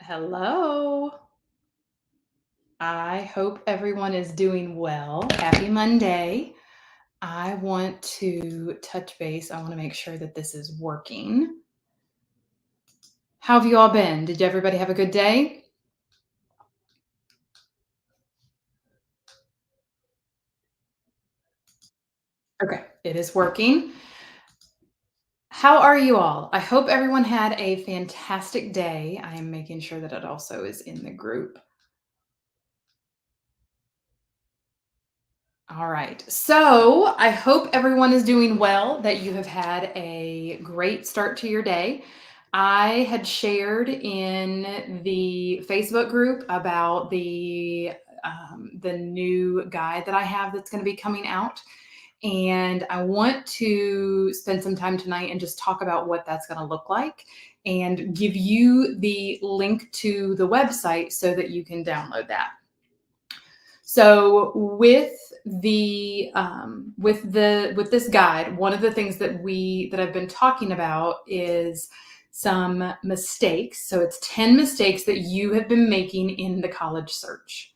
Hello. I hope everyone is doing well. Happy Monday. I want to touch base. I want to make sure that this is working. How have you all been? Did everybody have a good day? Okay, it is working. How are you all? I hope everyone had a fantastic day. I am making sure that it also is in the group. All right. So I hope everyone is doing well, that you have had a great start to your day. I had shared in the Facebook group about the new guide that I have that's going to be coming out. And I want to spend some time tonight and just talk about what that's going to look like and give you the link to the website so that you can download that. So with this guide, one of the things that I've been talking about is some mistakes. So it's 10 mistakes that you have been making in the college search.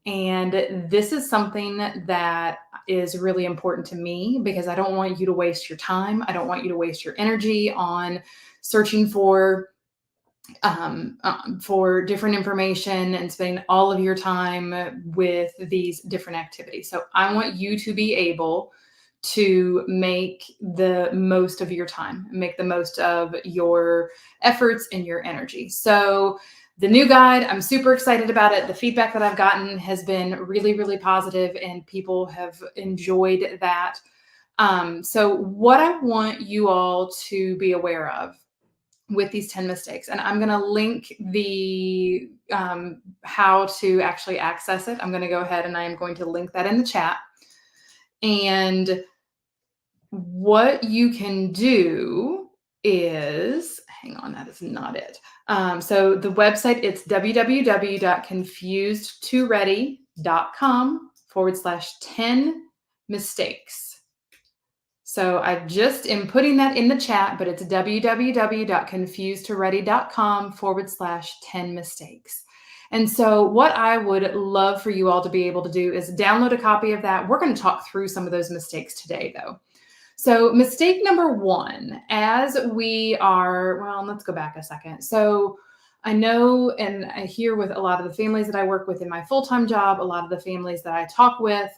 And this is something that is really important to me because I don't want you to waste your time. I don't want you to waste your energy on searching for different information and spending all of your time with these different activities. So I want you to be able to make the most of your time, make the most of your efforts and your energy. So the new guide, I'm super excited about it. The feedback that I've gotten has been really, really positive, and people have enjoyed that. So what I want you all to be aware of with these 10 mistakes. And I'm going to link the how to actually access it. I'm going to go ahead and I am going to link that in the chat. And what you can do is, hang on, that is not it. So the website, it's www.confusedtoready.com/10 mistakes. So I just am putting that in the chat, but it's www.confusedtoready.com/10 mistakes. And so what I would love for you all to be able to do is download a copy of that. We're going to talk through some of those mistakes today, though. So mistake number one, let's go back a second. So I know, and I hear with a lot of the families that I work with in my full-time job, a lot of the families that I talk with,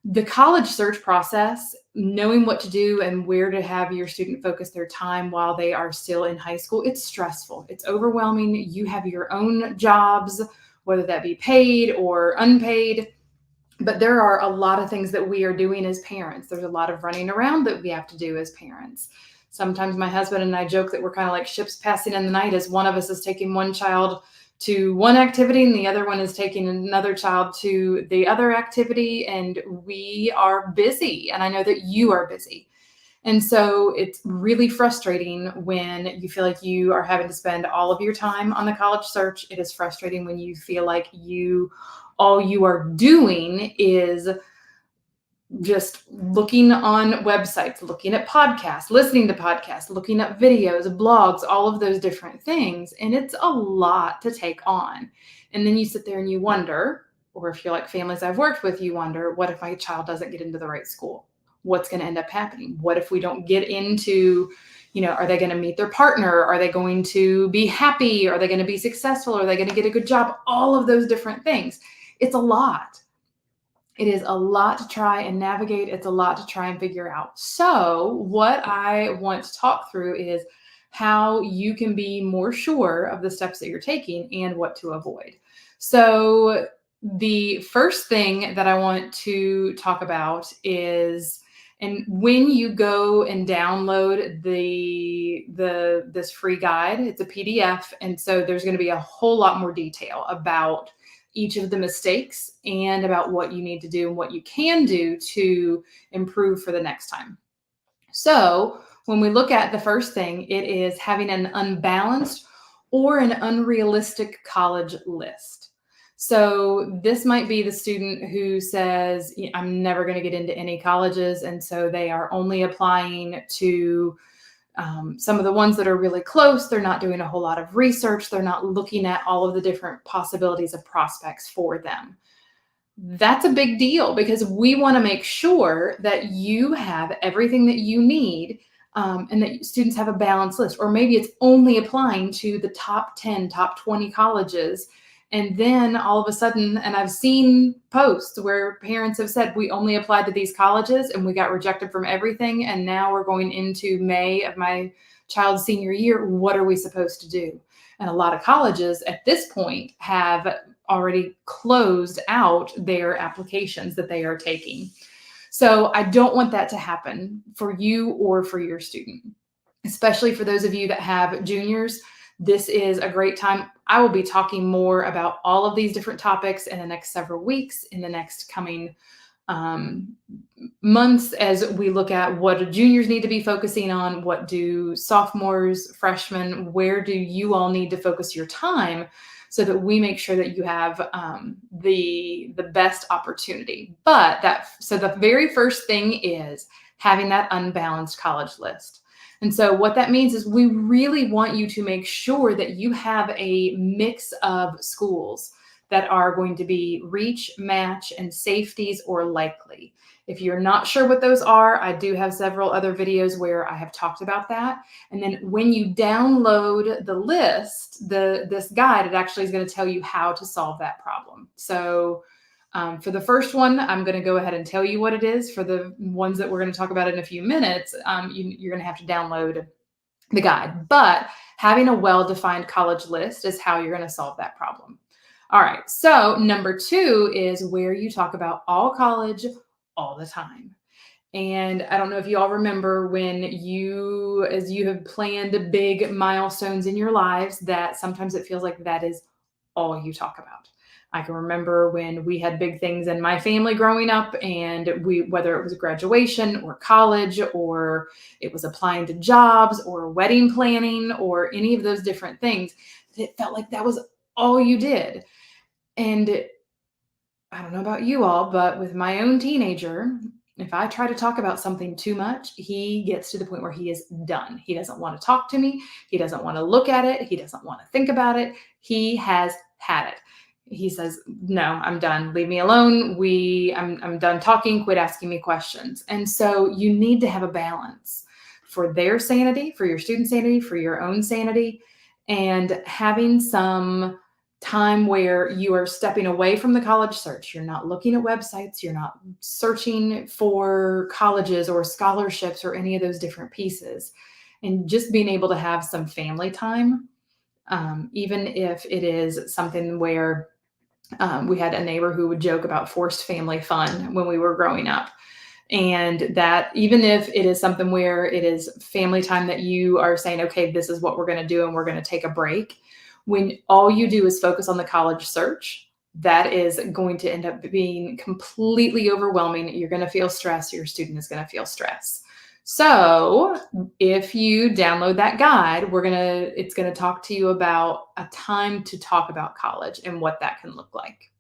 the college search process, knowing what to do and where to have your student focus their time while they are still in high school, it's stressful. It's overwhelming. You have your own jobs, whether that be paid or unpaid. But there are a lot of things that we are doing as parents. There's a lot of running around that we have to do as parents. Sometimes my husband and I joke that we're kind of like ships passing in the night, as one of us is taking one child to one activity and the other one is taking another child to the other activity. And we are busy. And I know that you are busy. And so it's really frustrating when you feel like you are having to spend all of your time on the college search. It is frustrating when you feel like all you are doing is just looking on websites, looking at podcasts, listening to podcasts, looking at videos, blogs, all of those different things. And it's a lot to take on. And then you sit there and you wonder, or if you're like families I've worked with, you wonder, what if my child doesn't get into the right school? What's going to end up happening? What if we don't get into, are they going to meet their partner? Are they going to be happy? Are they going to be successful? Are they going to get a good job? All of those different things. It's a lot. It is a lot to try and navigate. It's a lot to try and figure out. So what I want to talk through is how you can be more sure of the steps that you're taking and what to avoid. So the first thing that I want to talk about is, and when you go and download this free guide, it's a PDF. And so there's going to be a whole lot more detail about each of the mistakes and about what you need to do and what you can do to improve for the next time. So when we look at the first thing, it is having an unbalanced or an unrealistic college list. So this might be the student who says, I'm never going to get into any colleges. And so they are only applying to Some of the ones that are really close, they're not doing a whole lot of research. They're not looking at all of the different possibilities of prospects for them. That's a big deal because we want to make sure that you have everything that you need, and that students have a balanced list. Or maybe it's only applying to the top 10, top 20 colleges. And then all of a sudden, and I've seen posts where parents have said, we only applied to these colleges and we got rejected from everything. And now we're going into May of my child's senior year. What are we supposed to do? And a lot of colleges at this point have already closed out their applications that they are taking. So I don't want that to happen for you or for your student, especially for those of you that have juniors. This is a great time. I will be talking more about all of these different topics in the next several weeks, in the next coming months, as we look at what do juniors need to be focusing on, what do sophomores, freshmen, where do you all need to focus your time so that we make sure that you have the best opportunity. So the very first thing is having that unbalanced college list. And so what that means is we really want you to make sure that you have a mix of schools that are going to be reach, match, and safeties or likely. If you're not sure what those are, I do have several other videos where I have talked about that. And then when you download the list, this guide, it actually is going to tell you how to solve that problem. So for the first one, I'm going to go ahead and tell you what it is. For the ones that we're going to talk about in a few minutes, you're going to have to download the guide. But having a well-defined college list is how you're going to solve that problem. All right, so number 2 is where you talk about all college all the time. And I don't know if you all remember when as you have planned big milestones in your lives, that sometimes it feels like that is all you talk about. I can remember when we had big things in my family growing up, and whether it was graduation or college, or it was applying to jobs or wedding planning or any of those different things, it felt like that was all you did. And I don't know about you all, but with my own teenager, if I try to talk about something too much, he gets to the point where he is done. He doesn't want to talk to me. He doesn't want to look at it. He doesn't want to think about it. He has had it. He says, no, I'm done. Leave me alone. I'm done talking. Quit asking me questions. And so you need to have a balance for their sanity, for your student sanity, for your own sanity, and having some time where you are stepping away from the college search. You're not looking at websites. You're not searching for colleges or scholarships or any of those different pieces. And just being able to have some family time, even if it is something where we had a neighbor who would joke about forced family fun when we were growing up. And that even if it is something where it is family time that you are saying, okay, this is what we're going to do and we're going to take a break, when all you do is focus on the college search, that is going to end up being completely overwhelming. You're going to feel stress. Your student is going to feel stress. So if you download that guide, it's going to talk to you about a time to talk about college and what that can look like.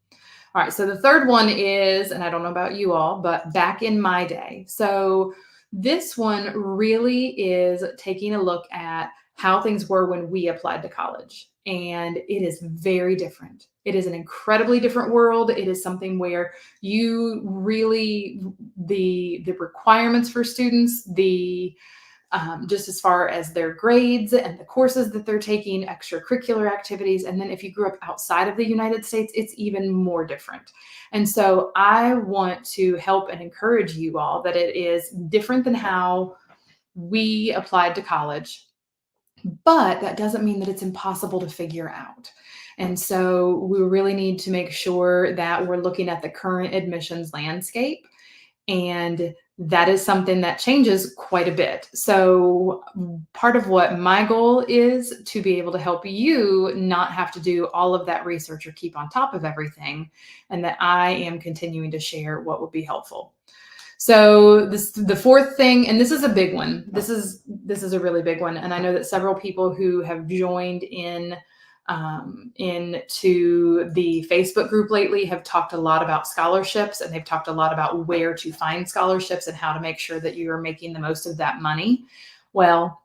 All right. So the third one is, and I don't know about you all, but back in my day. So this one really is taking a look at how things were when we applied to college. And it is very different. It is an incredibly different world. It is something where you really, the requirements for students, just as far as their grades and the courses that they're taking, extracurricular activities. And then if you grew up outside of the United States, it's even more different. And so I want to help and encourage you all that it is different than how we applied to college. But that doesn't mean that it's impossible to figure out. And so we really need to make sure that we're looking at the current admissions landscape. And that is something that changes quite a bit. So part of what my goal is to be able to help you not have to do all of that research or keep on top of everything, and that I am continuing to share what would be helpful. So the fourth thing, and this is a big one. This is a really big one. And I know that several people who have joined into the Facebook group lately have talked a lot about scholarships, and they've talked a lot about where to find scholarships and how to make sure that you are making the most of that money. Well,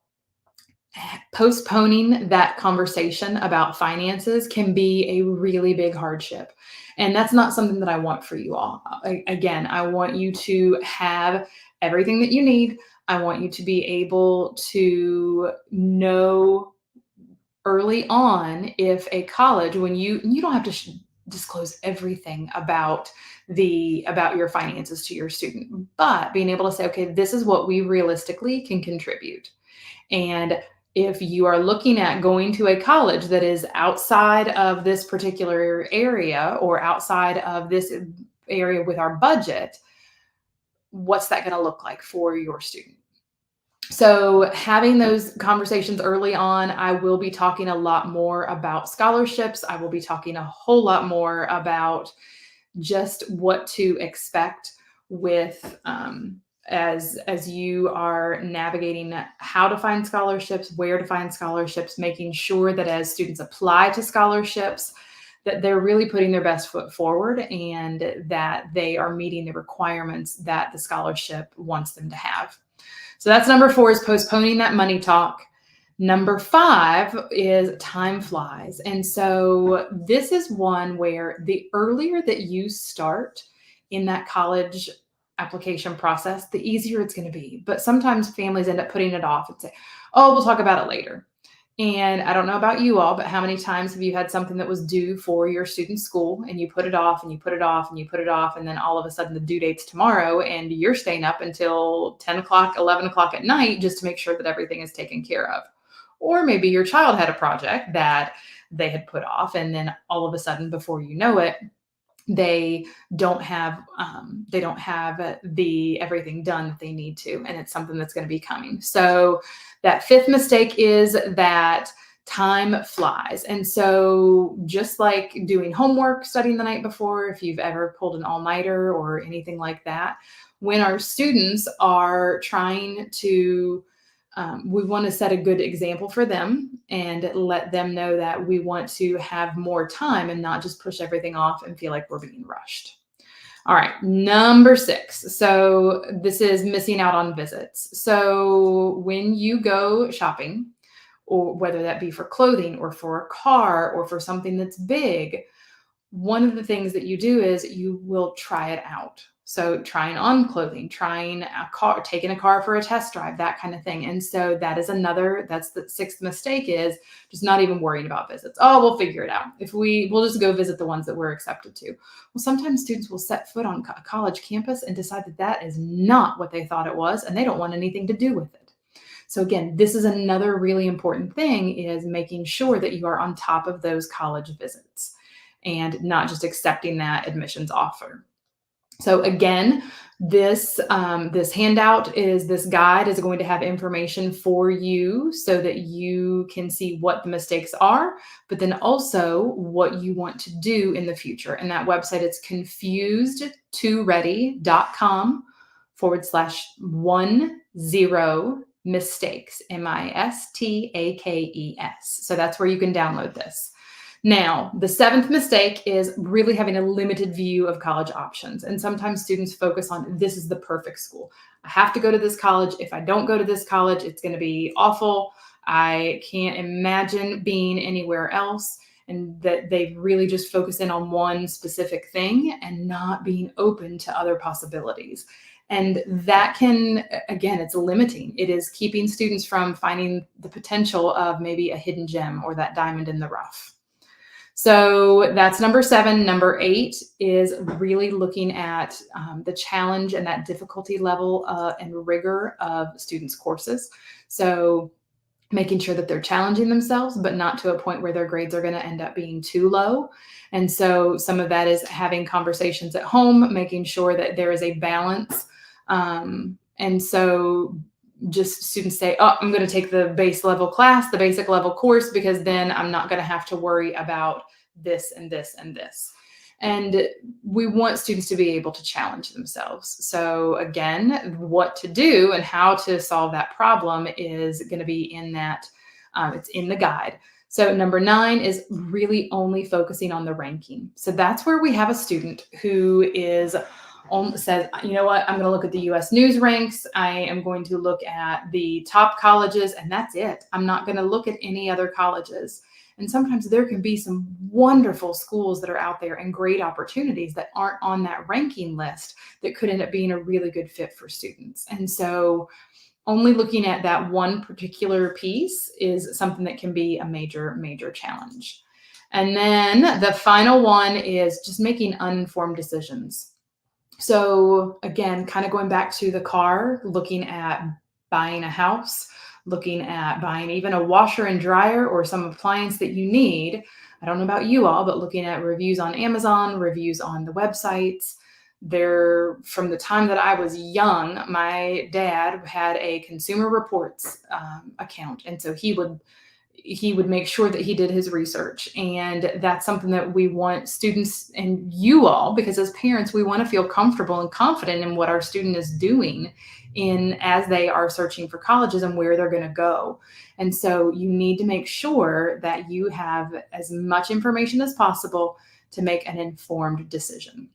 postponing that conversation about finances can be a really big hardship. And that's not something that I want for you all. Again, I want you to have everything that you need. I want you to be able to know early on if a college, when you don't have to disclose everything about your finances to your student, but being able to say, okay, this is what we realistically can contribute. And if you are looking at going to a college that is outside of this particular area or outside of this area with our budget, what's that going to look like for your student? So, having those conversations early on, I will be talking a lot more about scholarships. I will be talking a whole lot more about just what to expect with as you are navigating how to find scholarships, where to find scholarships, making sure that as students apply to scholarships, that they're really putting their best foot forward and that they are meeting the requirements that the scholarship wants them to have. So that's number 4, is postponing that money talk. Number 5 is time flies. And so this is one where the earlier that you start in that college application process, the easier it's going to be. But sometimes families end up putting it off and say, oh, we'll talk about it later. And I don't know about you all, but how many times have you had something that was due for your student's school and you put it off and you put it off and you put it off, and then all of a sudden the due date's tomorrow and you're staying up until 10 o'clock, 11 o'clock at night just to make sure that everything is taken care of. Or maybe your child had a project that they had put off, and then all of a sudden, before you know it, they don't have the everything done that they need to, and it's something that's going to be coming. So that 5th mistake is that time flies. And so just like doing homework, studying the night before, if you've ever pulled an all-nighter or anything like that, when our students are trying to we want to set a good example for them and let them know that we want to have more time and not just push everything off and feel like we're being rushed. All right, number 6. So this is missing out on visits. So when you go shopping, or whether that be for clothing or for a car or for something that's big, one of the things that you do is you will try it out. So trying on clothing, trying a car, taking a car for a test drive, that kind of thing. And so that's the 6th mistake, is just not even worrying about visits. Oh, we'll figure it out. We'll just go visit the ones that we're accepted to. Well, sometimes students will set foot on a college campus and decide that that is not what they thought it was, and they don't want anything to do with it. So again, this is another really important thing, is making sure that you are on top of those college visits and not just accepting that admissions offer. So again, this handout this guide is going to have information for you so that you can see what the mistakes are, but then also what you want to do in the future. And that website is confused2ready.com/10 mistakes, mistakes. So that's where you can download this. Now, the 7th mistake is really having a limited view of college options. And sometimes students focus on, this is the perfect school. I have to go to this college. If I don't go to this college, it's going to be awful. I can't imagine being anywhere else. And that they really just focus in on one specific thing and not being open to other possibilities. And that can, again, it's limiting. It is keeping students from finding the potential of maybe a hidden gem or that diamond in the rough. So that's number 7. Number 8 is really looking at the challenge and that difficulty level and rigor of students' courses. So making sure that they're challenging themselves, but not to a point where their grades are going to end up being too low. And so some of that is having conversations at home, making sure that there is a balance. And so just students say, oh, I'm going to take the base level class, the basic level course, because then I'm not going to have to worry about this and this and this. And we want students to be able to challenge themselves. So again, what to do and how to solve that problem is going to be in that, it's in the guide. So number 9 is really only focusing on the ranking. So that's where we have a student who is says, you know what, I'm going to look at the US News ranks. I am going to look at the top colleges, and that's it. I'm not going to look at any other colleges. And sometimes there can be some wonderful schools that are out there and great opportunities that aren't on that ranking list that could end up being a really good fit for students. And so only looking at that one particular piece is something that can be a major, major challenge. And then the final one is just making uninformed decisions. So again, kind of going back to the car, looking at buying a house, looking at buying even a washer and dryer or some appliance that you need. I don't know about you all, but looking at reviews on Amazon, reviews on the websites. There, from the time that I was young, my dad had a Consumer Reports account, and so he would make sure that he did his research. And that's something that we want students and you all, because as parents, we want to feel comfortable and confident in what our student is doing as they are searching for colleges and where they're going to go. And so you need to make sure that you have as much information as possible to make an informed decision.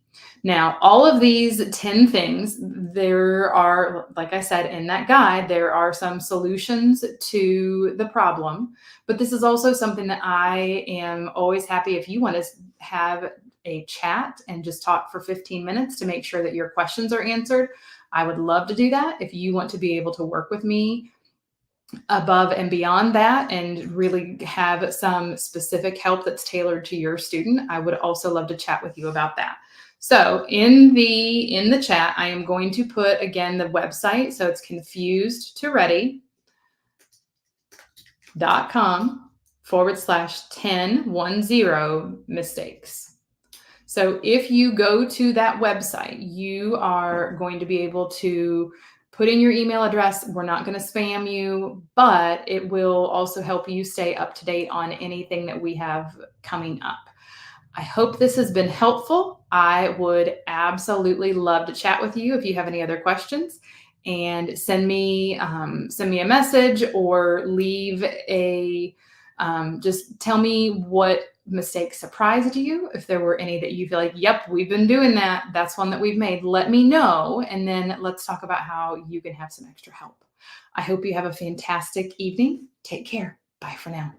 Now, all of these 10 things, there are, like I said, in that guide, there are some solutions to the problem, but this is also something that I am always happy if you want to have a chat and just talk for 15 minutes to make sure that your questions are answered. I would love to do that. If you want to be able to work with me above and beyond that and really have some specific help that's tailored to your student, I would also love to chat with you about that. So in the chat, I am going to put again the website. So it's confusedtoready.com/1010 mistakes. So if you go to that website, you are going to be able to put in your email address. We're not going to spam you, but it will also help you stay up to date on anything that we have coming up. I hope this has been helpful. I would absolutely love to chat with you if you have any other questions, and send me a message or leave just tell me what mistakes surprised you. If there were any that you feel like, yep, we've been doing that, that's one that we've made, let me know. And then let's talk about how you can have some extra help. I hope you have a fantastic evening. Take care. Bye for now.